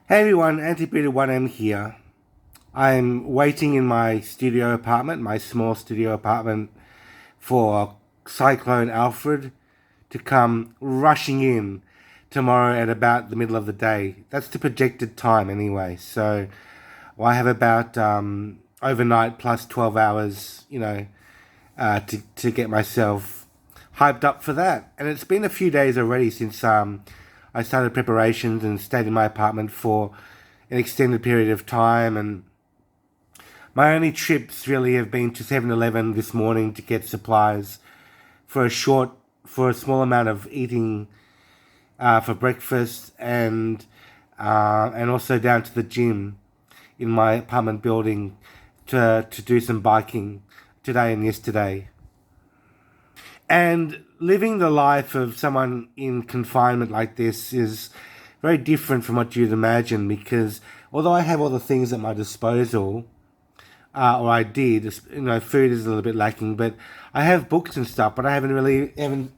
Hey everyone, Antibreeder1M here. I'm waiting in my studio apartment, my small studio apartment, for Cyclone Alfred to come rushing in tomorrow at about the middle of the day. That's the projected time anyway. So I have about overnight plus 12 hours, to get myself hyped up for that. And it's been a few days already since I started preparations and stayed in my apartment for an extended period of time. And my only trips really have been to 7-Eleven this morning to get supplies for for a small amount of eating for breakfast, and also down to the gym in my apartment building to do some biking today and yesterday. And living the life of someone in confinement like this is very different from what you'd imagine, because although I have all the things at my disposal, or I did, food is a little bit lacking, but I have books and stuff, but I haven't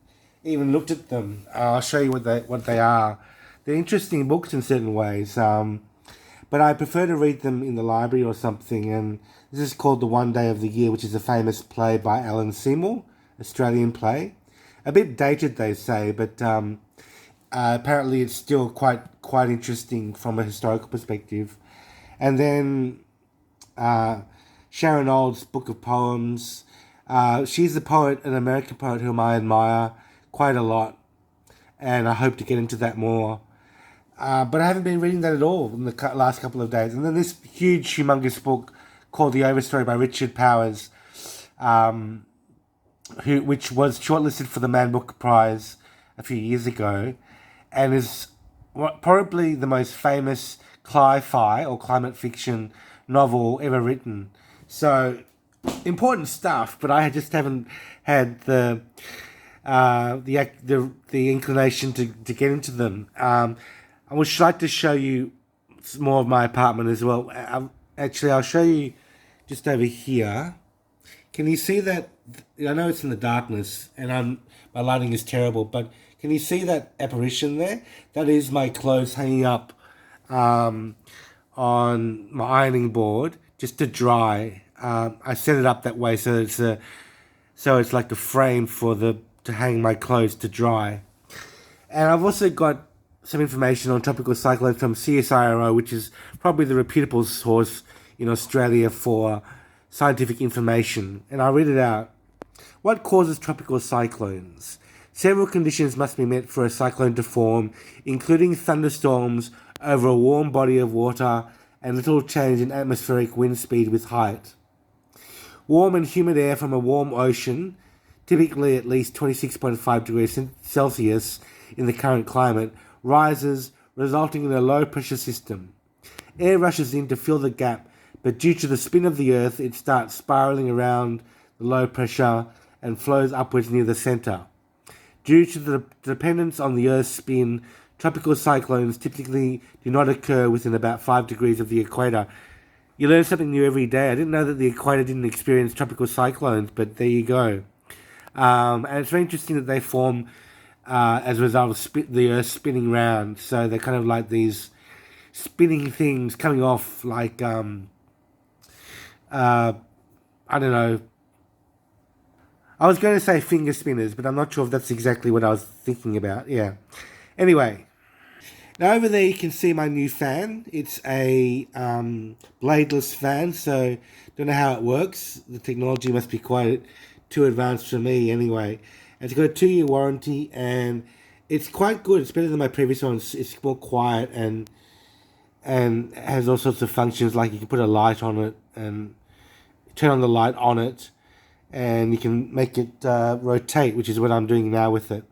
even looked at them. I'll show you what they are. They're interesting books in certain ways, but I prefer to read them in the library or something. And this is called The One Day of the Year, which is a famous play by Alan Seymour, Australian play. A bit dated, they say, but apparently it's still quite interesting from a historical perspective. And then Sharon Olds' book of poems. She's a poet, an American poet whom I admire quite a lot, and I hope to get into that more. But I haven't been reading that at all in the last couple of days. And then this huge, humongous book called The Overstory by Richard Powers, which was shortlisted for the Man Booker Prize a few years ago, and is probably the most famous cli-fi or climate fiction novel ever written. So important stuff, but I just haven't had the inclination to get into them. I would like to show you some more of my apartment as well. Actually, I'll show you just over here. Can you see that? I know it's in the darkness, and my lighting is terrible, but can you see that apparition there? That is my clothes hanging up on my ironing board just to dry. I set it up that way so it's like a frame to hang my clothes to dry. And I've also got some information on tropical cyclones from CSIRO, which is probably the reputable source in Australia for scientific information. And I'll read it out. What causes tropical cyclones? Several conditions must be met for a cyclone to form, including thunderstorms over a warm body of water and little change in atmospheric wind speed with height. Warm and humid air from a warm ocean, typically at least 26.5 degrees Celsius in the current climate, rises, resulting in a low-pressure system. Air rushes in to fill the gap, but due to the spin of the Earth, it starts spiraling around the low pressure and flows upwards near the center. Due to the dependence on the Earth's spin, tropical cyclones typically do not occur within about 5 degrees of the equator. You learn something new every day. I didn't know that the equator didn't experience tropical cyclones, but there you go. And it's very interesting that they form as a result of the Earth spinning round. So they're kind of like these spinning things coming off like, I don't know. I was going to say finger spinners, but I'm not sure if that's exactly what I was thinking about. Yeah. Anyway, now over there you can see my new fan. It's a bladeless fan, so don't know how it works. The technology must be quite too advanced for me anyway. It's got a 2-year warranty, and it's quite good. It's better than my previous one. It's more quiet and has all sorts of functions, like you can put a light on it and turn on the light on it, and you can make it rotate, which is what I'm doing now with it.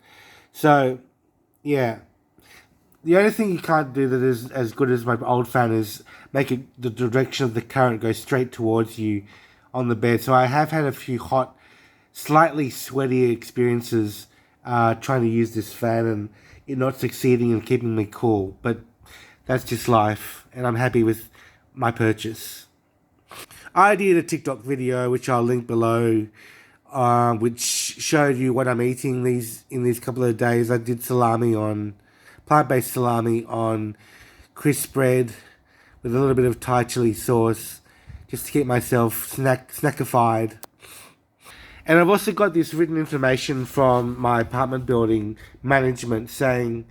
So, yeah. The only thing you can't do that is as good as my old fan is make it the direction of the current go straight towards you on the bed. So I have had a few hot, slightly sweaty experiences trying to use this fan and it not succeeding in keeping me cool. But that's just life, and I'm happy with my purchase. I did a TikTok video, which I'll link below, which showed you what I'm eating in these couple of days. I did plant-based salami on crisp bread with a little bit of Thai chili sauce, just to keep myself snackified. And I've also got this written information from my apartment building management saying,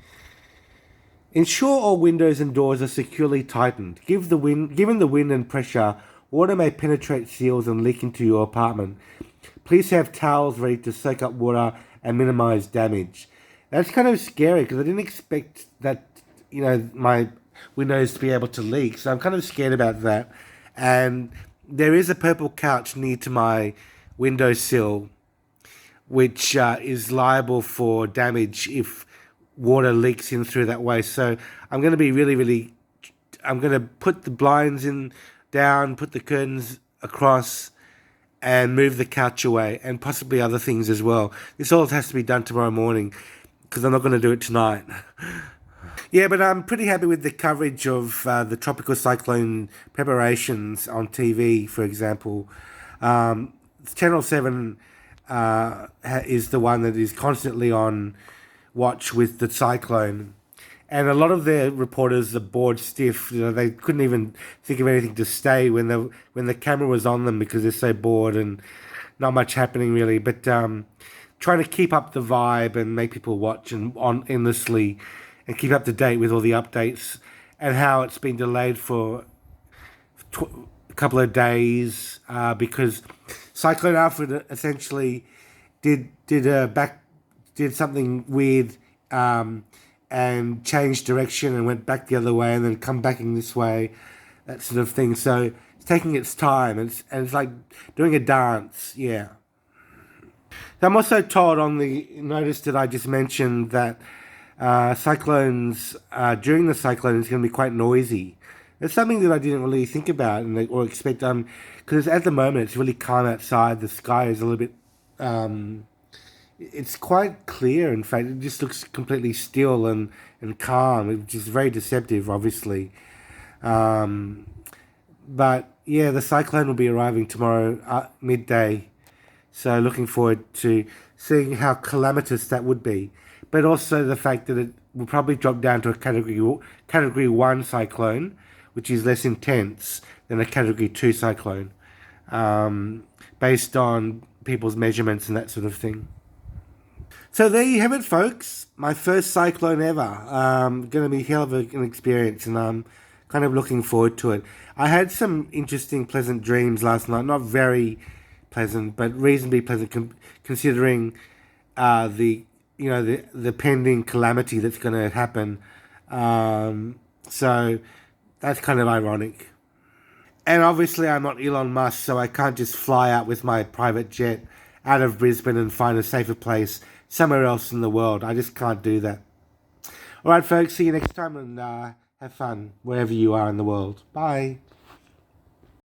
ensure all windows and doors are securely tightened. Given the wind and pressure, water may penetrate seals and leak into your apartment. Please have towels ready to soak up water and minimize damage. That's kind of scary because I didn't expect that, my windows to be able to leak. So I'm kind of scared about that. And there is a purple couch near to my windowsill, which is liable for damage if water leaks in through that way. So I'm going to be I'm going to put the blinds in down, put the curtains across, and move the couch away, and possibly other things as well. This all has to be done tomorrow morning because I'm not going to do it tonight. Yeah, but I'm pretty happy with the coverage of the tropical cyclone preparations on TV, for example. Channel 7 is the one that is constantly on watch with the cyclone. And a lot of their reporters are bored stiff. They couldn't even think of anything to say when the camera was on them because they're so bored and not much happening really. But trying to keep up the vibe and make people watch and on endlessly and keep up to date with all the updates and how it's been delayed for a couple of days because Cyclone Alfred essentially did something weird. And changed direction and went back the other way and then come back in this way, that sort of thing. So it's taking its time and it's like doing a dance, yeah. So I'm also told on the notice that I just mentioned that cyclones, during the cyclone, is going to be quite noisy. It's something that I didn't really think about or expect, because at the moment it's really calm outside. The sky is a little bit... it's quite clear, in fact. It just looks completely still and calm, which is very deceptive, obviously. But, yeah, the cyclone will be arriving tomorrow midday. So looking forward to seeing how calamitous that would be. But also the fact that it will probably drop down to a Category 1 cyclone, which is less intense than a Category 2 cyclone, based on people's measurements and that sort of thing. So there you have it, folks. My first cyclone ever. Going to be a hell of an experience, and I'm kind of looking forward to it. I had some interesting, pleasant dreams last night. Not very pleasant, but reasonably pleasant, considering the pending calamity that's going to happen. So that's kind of ironic. And obviously, I'm not Elon Musk, so I can't just fly out with my private jet out of Brisbane and find a safer place somewhere else in the world. I just can't do that. All right, folks, see you next time and have fun wherever you are in the world. Bye.